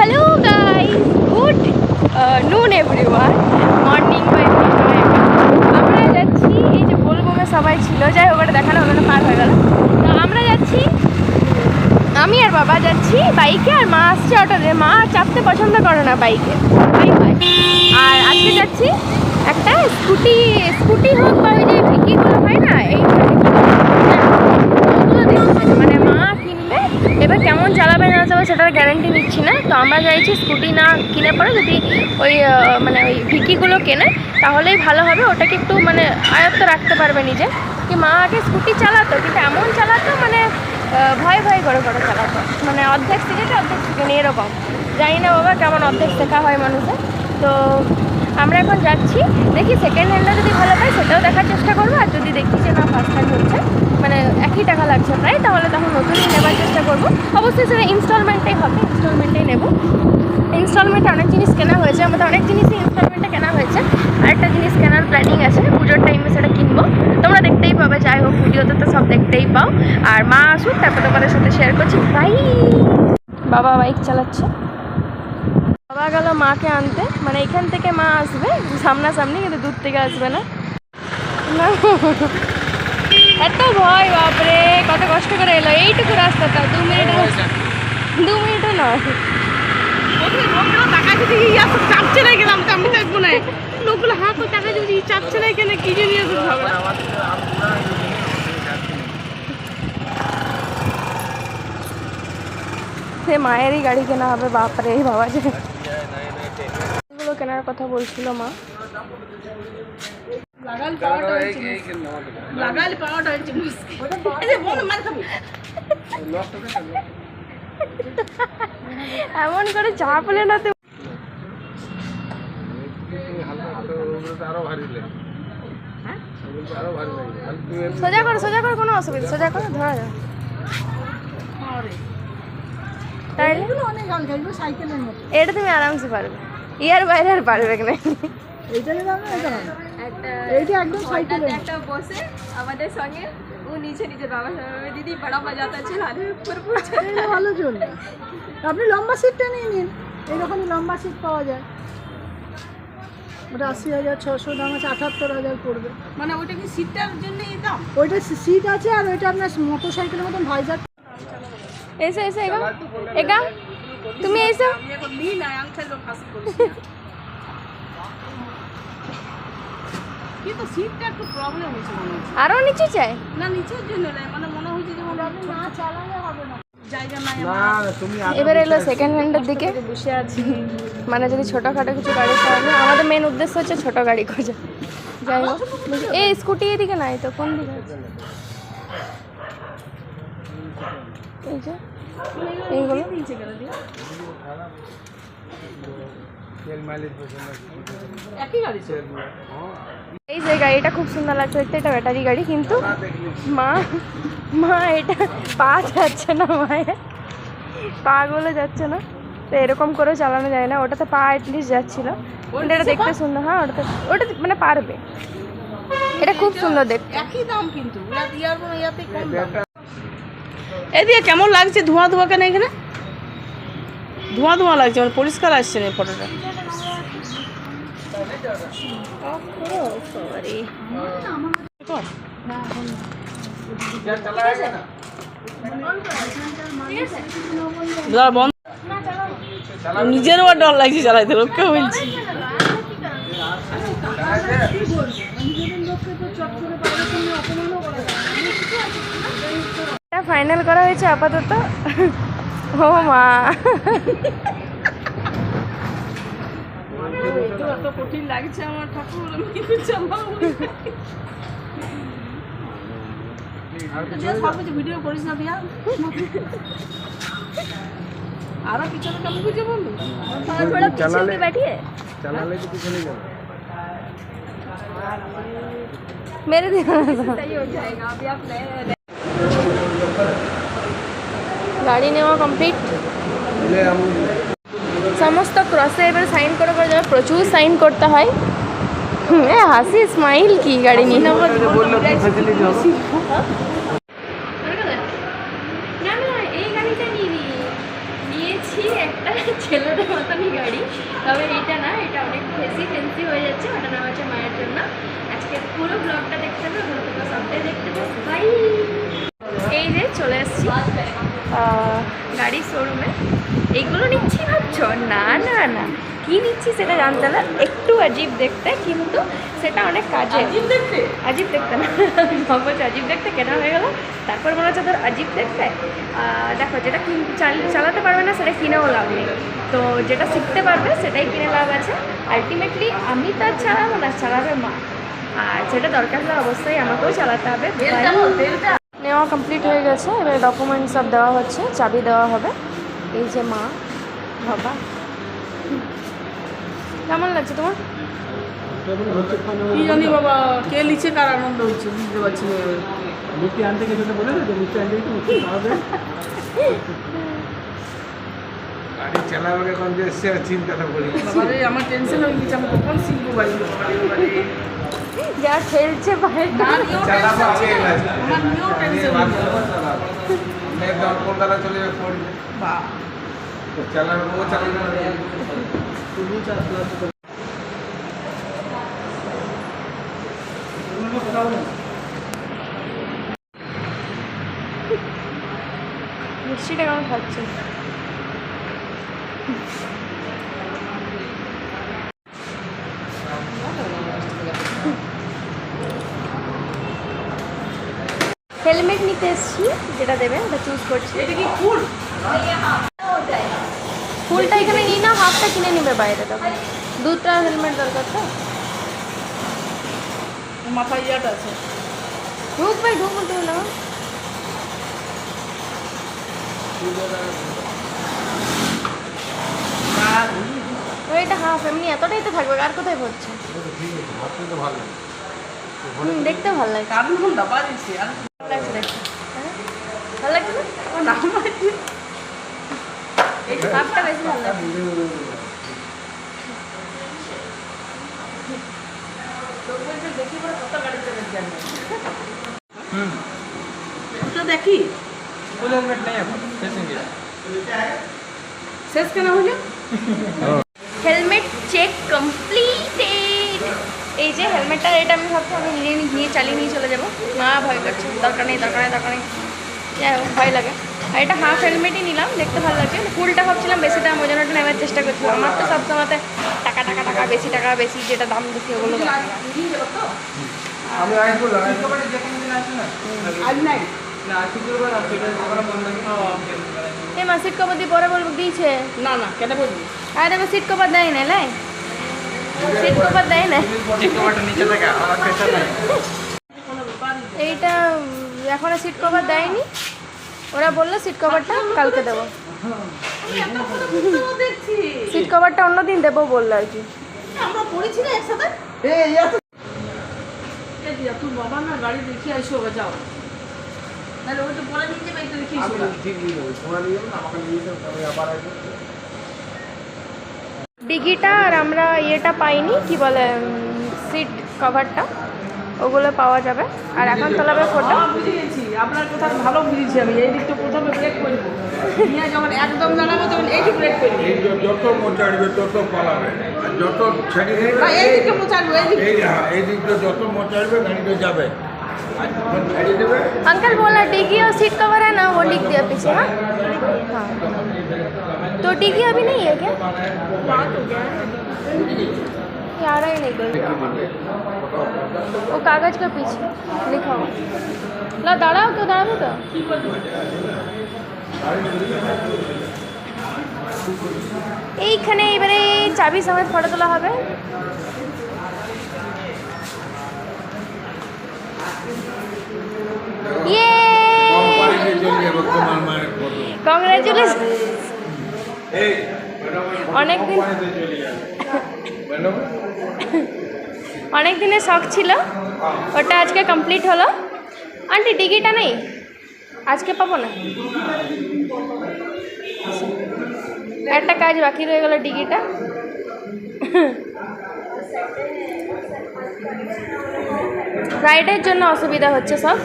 Hello guys, good নুন everyone, morning বা আমরা যাচ্ছি। এই যে বোলবমে সবাই ছিল, যাই হোক ওটা দেখানো হলো না, পার হয়ে গেল। তো আমরা যাচ্ছি, আমি আর বাবা যাচ্ছি বাইকে, আর মা আসছে অটোতে। মা চাপতে পছন্দ করে না বাইকে, আর আজকে যাচ্ছি একটা স্কুটি হোক বা ওই যে ভিকিগুলো হয় না, এই মানে মা কিনবে। এবার কেমন চালাবে না চালাবে সেটার গ্যারান্টি নিচ্ছি না। তো আমরা চাইছি স্কুটি না কিনে পরে যদি ওই মানে ওই ভিকিগুলো কেনে তাহলেই ভালো হবে। ওটাকে একটু মানে আয়ত্ত রাখতে পারবে নিজে। কি মা আগে স্কুটি চালাতো, কিন্তু এমন চালাতো মানে ভয় ভয় করে চালাতো, মানে অর্ধেক শিখেছে অর্ধেক শিখেনি এরকম। জানি না বাবা কেমন অর্ধেক শেখা হয় মানুষের। তো আমরা এখন যাচ্ছি, দেখি সেকেন্ড হ্যান্ডটা যদি ভালো পাই সেটাও দেখার চেষ্টা করবো। আর যদি দেখি যে না ফার্স্ট হ্যান্ড হচ্ছে, মানে একই টাকা লাগছে প্রায়, তাহলে তখন নতুনই নেবার চেষ্টা করবো। অবশ্যই সেটা ইনস্টলমেন্টেই হবে, ইনস্টলমেন্টেই নেবো। ইনস্টলমেন্টে অনেক জিনিস কেনা হয়েছে, আমাদের অনেক জিনিসই ইনস্টলমেন্টে কেনা হয়েছে। আরেকটা জিনিস কেনার প্ল্যানিং আছে, পুজোর টাইমে সেটা কিনবো। তোমরা দেখতেই পাবে, যাই হোক ভিডিওতে তো সব দেখতেই পাও। আর মা আসুক, তারপর তোমাদের সাথে শেয়ার করছি। বাই। বাবা বাইক চালাচ্ছে, বাবা গেল মাকে আনতে, মানে এখান থেকে মা আসবে সামনাসামনি, কিন্তু দূর থেকে আসবে না। এত ভয়, বাপরে কত কষ্ট করে এলো এইটুকু রাস্তাটা। 2 মিনিটও নয়। টাকা যদি চাপছে না গেলাম তো আমি থাকবো না। লোকগুলো হাত টাকা যদি চাপছে না কেন কি যে নিয়ে সে মায়েরই গাড়ি কেনা হবে। বাপরে বাবা, যে এগুলো কেনার কথা বলছিল মা। এমন করে চাপলে না তো। সোজা করো কোনো অসুবিধা, সোজা করো, ধরা যাবে। এটা তুমি আরামসে পারবে, ইয়ার বাইরে আর পারবে না। একটা বসে আমাদের সঙ্গে, ও নিচে বাবা দিদি বড় মজা আতা চালানে, ভালো চলবে। আপনি লম্বা সিটটা নিয়ে নিন, এইরকমই লম্বা সিট পাওয়া যায়। ওটা 80,600 দাম আছে, 78,000 পড়বে। মানে ওইটা কি সিটটার জন্য দাম? ওইটা সিট আছে, আর ওইটা আপনার মোটর সাইকেলের মতন ভাইজার। এসে এগা তুমি এসো। কিন্তু সিটটা একটু প্রবলেম হচ্ছে মনে হচ্ছে। আরো নিচে চাই না, নিচের জন্য নয়, মানে মনে হচ্ছে যে না চালালে হবে না, জায়গা নাই। এবার এলো সেকেন্ড হ্যান্ডের দিকে, বসে আছি। মানে যদি ছোটোখাটো কিছু গাড়ি পাওয়া যায়, আমাদের মেন উদ্দেশ্য হচ্ছে ছোটো গাড়ি খোঁজা। যাই হোক, এই স্কুটি এদিকে নাই তো, কোন দিকে আছে? এই যে এইগুলো এই যে গাড়িটা খুব সুন্দর লাগছে দেখতে, এটা ব্যাটারি গাড়ি। কিন্তু মা এটা পা যাচ্ছে না, মায়ের পাগুলো যাচ্ছে না, তো এরকম করে চালানো যায় না। ওটাতে পা অ্যাটলিস্ট যাচ্ছিল, কিন্তু এটা দেখতে সুন্দর। হ্যাঁ, ওটা মানে পারবে, এটা খুব সুন্দর দেখতে। একই দাম কিন্তু এদিকে কেমন লাগছে? ধোঁয়া কেন এখানে ধোঁয়া লাগছে, মানে পরিষ্কার আসছে না ফটোটা। নিজেরও ডর লাগছে চালাইতে, লোককে বলছি। ফাইনাল করা হয়েছে আপাতত। ও মা, এত কঠিন লাগছে আমার, ঠাকুর আমি কি করছি? ভিডিও করিস না বিয়া, আরো পিছনে কেমন বুঝে বলবো মেরে দিও। গাড়ি নেওয়া কমপ্লিট, সমস্ত ক্রসে এবার সাইন করে যাবে। প্রচুর সাইন করতে হয়। হাসি স্মাইল কি গাড়ি নিয়ে নেবো। না এই গাড়িটা নিয়েছি একটা ছেলেদের মতনই গাড়ি, তবে এইটা না, এটা অনেক বেশি ফ্যান্সি হয়ে যাচ্ছে। ওটা নাম আছে মায়ের জন্য। আজকে পুরো ব্লগটা দেখতে হবে, ওগুলো তোমরা সবটাই দেখতে পাবে। বাই। এই যে চলে এসেছি গাড়ির শোরুমে। এইগুলো নিচ্ছি ভাবছো? না না না, কী নিচ্ছি সেটা জানতে না, একটু আজীব দেখতে, কিন্তু সেটা অনেক কাজে। আজীব দেখতে না বলছে আজীব দেখতে কেন হয়ে গেল, তারপর মনে হচ্ছে তোর আজীব দেখতে। দেখো, যেটা চালাতে পারবে না সেটা কিনেও লাভ নেই, তো যেটা শিখতে পারবে সেটাই কিনে লাভ আছে। আলটিমেটলি আমি তো আর চালাবো না, চালাবে মা, আর যেটা দরকার হলে অবশ্যই আমাকেও চালাতে হবে। নেওয়া কমপ্লিট হয়ে গেছে, এবার ডকুমেন্টস সব দেওয়া হচ্ছে, চাবি দেওয়া হবে। এই যে মা, বাবা, কেমন লাগছে তোমার? কি জানি বাবা, কে লিখছে, কার আনন্দ হচ্ছে বুঝতে পারছি না। মিষ্টি আনতে গেছে তো বলে যে মিষ্টি আনতে গেছে মিষ্টি খাওয়াবে। গাড়ি চালাবার এখন যে এসছে চিন্তাটা করি। বাবারে আমার টেনশন হয়ে গেছে, আমি কখন শিখবো বাড়ি। যা খেলছে বাইরে, চালাবো আগে আমার নিয়েও টেনশন কলকাতা চলে যাবে ফোন চালানো, ও চালানো তুমি মিষ্টিটা কেমন খাচ্ছে? হেলমেট নিতে এসেছি, যেটা দেবে ওটা চুজ করছি। এটা কি ফুল? ফুলটা এখানে নিই না, হাফটা কিনে নেবে বাইরে, তখন দুটা হেলমেট দরকার তো। মাথায় ইয়াটা আছে। ঢুক ভাই, ঢুক বলতে হলো। এটা হাফ, এমনি এতটাই তো থাকবে, আর কোথায় পড়ছে? দেখতে ভালো লাগে। কারণ কোন দাবা দিচ্ছে আর ভালো লাগছে দেখতে। হ্যাঁ? ভালো লাগছে না? আমার নাম আছে। এই হাফটা বেশি ভালো লাগছে। তো বলছে দেখি বড় কত গাড়ি চলে যাবে। ওটা দেখি ফুল হেলমেট নেই এখন শেষে শেষ কেন হলো? Helmet check completed. এই যে হেলমেটটা, এটা আমি ভাবছি আমি নিয়ে চালিয়ে নিয়ে চলে যাবো। মা ভয় করছে, দরকার নেই দরকার নেই দরকার নেই, যাই হোক ভয় লাগে। আর এটা হাফ হেলমেটই নিলাম, দেখতে ভালো লাগছে। ফুলটা ভাবছিলাম বেশি দাম, ওই জন্য নেওয়ার চেষ্টা করছিলাম। আমার তো সব সময়তে টাকা টাকা টাকা বেশি, টাকা বেশি, যেটা দাম বেশি ওগুলো দরকার। আমি আসবো যে কোনো দিন আসি না আজ নাই না শুক্রবার আসবে এটা আমরা মন লাগে এই মা সিট কভার দিয়ে পরে বলবো দিয়েছে। না না কেন বলবি? আরে দেখো সিট কভার দেয় না, লাই সিট কভার দেয় না। ঠিক কমাটা নিচে থাকে আমার পেছন নাই কোনো ব্যাপার এইটা এখনো সিট কভার দেয়নি, ওরা বললো সিট কভারটা কালকে দেবো। দেখছি সিট কভারটা অন্যদিন দেবো বললো আর কি। আমরা পড়েছি না একসাথে। এই দিয়া তুই বাবা না গাড়ি দেখি আইসো যাও, তাহলে ওই তো পরে নিয়ে যাবে, একটু দেখি আমি ঠিক দিয়ে দেবো তোমরা নিয়ে যাবো না আমাকে নিয়ে যাবো আমি আবার আসবো ডিগিটা আর আমরা ইয়েটা পাইনি, কি বলে সিট কভারটা, ওগুলো পাওয়া যাবে। আর এখন তোলাবে ফটো। বুঝে গেছি আপনার কথা ভালো বুঝেছি আমি। এই দিকটা প্রথমে ব্রেক করবো, নিয়ে যখন একদম জানাবো তখন এইটু ব্রেক করবো। এই যত মোচাড়বে তত পালাবে আর যত ছেড়ে দেবে না এই দিকটা মোচাড়বো, এই দিক এই দিকটা যত মোচাড়বে গাড়িটা যাবে আর যখন ছেড়ে দেবে अंकल बोला डिगी और सीट कवर है ना, वो लिख दिया पीछे। हाँ हाँ, तो डिगी अभी नहीं है क्या? बात हो गया ये आ रहा ही नहीं कोई, वो कागज का पीछे लिखा हुआ। ला दाঁড়াও তো, দাঁড়াবো তো। এইখানে এবারে চাবি সমেত ফটো তোলা হবে। ইয়ে কোম্পানিতে চলে যাবে তোমার মায়ের ফটো কংগ্রাচুলেশন। এই অনেকদিন চলে যাবে ম্যাডাম অনেক দিনের শখ ছিল, ওটা আজকে কমপ্লিট হলো। আন্টি টিকিটটা নেই, আজকে পাবো না, একটা কাজ বাকি রয়ে গেল টিকিটটা। রাইডের জন্য অসুবিধা হচ্ছে সব।